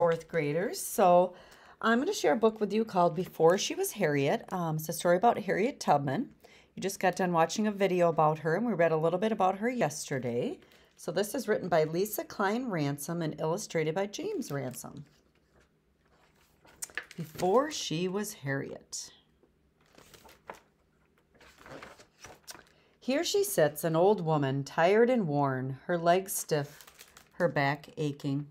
Fourth graders. So I'm going to share a book with you called Before She Was Harriet. It's a story about Harriet Tubman. You just got done watching a video about her, and we read a little bit about her yesterday. So this is written by Lesa Cline-Ransome and illustrated by James Ransom. Before She Was Harriet. Here she sits, an old woman, tired and worn, her legs stiff, her back aching.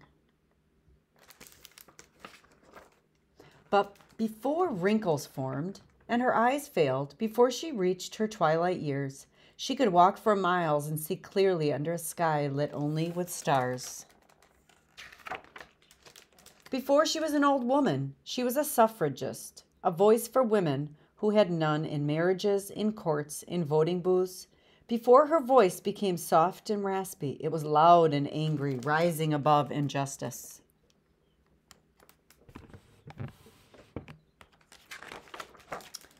But before wrinkles formed and her eyes failed, before she reached her twilight years, she could walk for miles and see clearly under a sky lit only with stars. Before she was an old woman, she was a suffragist, a voice for women who had none in marriages, in courts, in voting booths. Before her voice became soft and raspy, it was loud and angry, rising above injustice.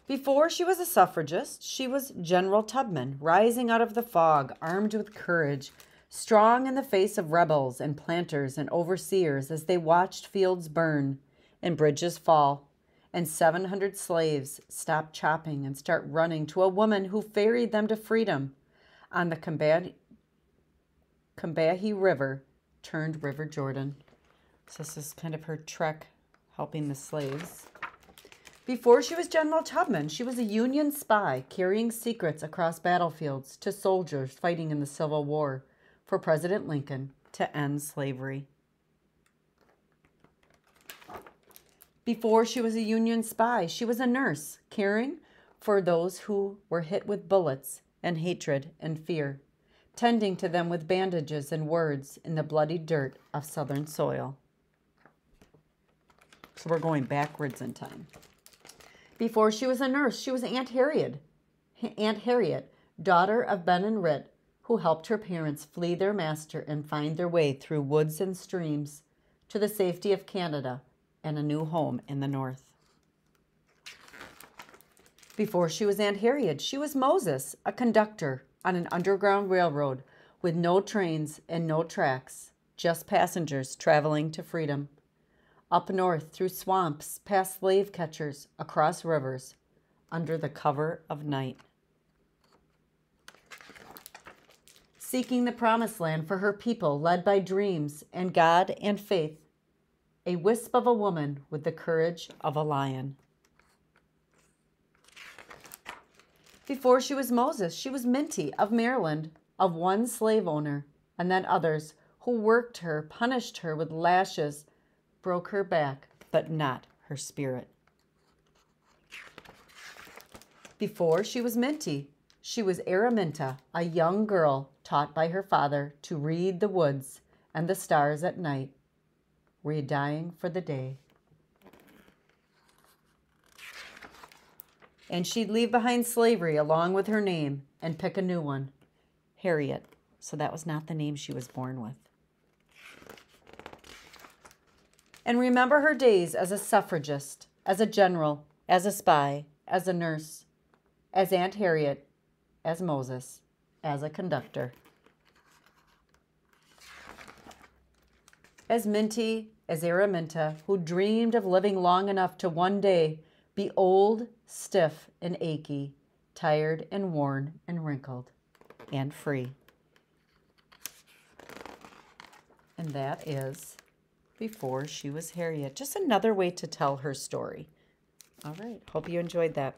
Before she was a suffragist, she was General Tubman, rising out of the fog, armed with courage, strong in the face of rebels and planters and overseers as they watched fields burn and bridges fall, and 700 slaves stop chopping and start running to a woman who ferried them to freedom on the Combahee River, turned River Jordan. So this is kind of her trek helping the slaves. Before she was General Tubman, she was a Union spy carrying secrets across battlefields to soldiers fighting in the Civil War for President Lincoln to end slavery. Before she was a Union spy, she was a nurse caring for those who were hit with bullets and hatred and fear, tending to them with bandages and words in the bloody dirt of Southern soil. So we're going backwards in time. Before she was a nurse, she was Aunt Harriet, daughter of Ben and Rit, who helped her parents flee their master and find their way through woods and streams to the safety of Canada and a new home in the north. Before she was Aunt Harriet, she was Moses, a conductor on an underground railroad with no trains and no tracks, just passengers traveling to freedom. Up north, through swamps, past slave catchers, across rivers, under the cover of night. Seeking the promised land for her people, led by dreams and God and faith, a wisp of a woman with the courage of a lion. Before she was Moses, she was Minty of Maryland, of one slave owner, and then others who worked her, punished her with lashes, broke her back, but not her spirit. Before she was Minty, she was Araminta, a young girl taught by her father to read the woods and the stars at night, dying for the day. And she'd leave behind slavery along with her name and pick a new one, Harriet. So that was not the name she was born with. And remember her days as a suffragist, as a general, as a spy, as a nurse, as Aunt Harriet, as Moses, as a conductor. As Minty, as Araminta, who dreamed of living long enough to one day be old, stiff, and achy, tired and worn and wrinkled, and free. And that is Before She Was Harriet. Just another way to tell her story. All right. Hope you enjoyed that.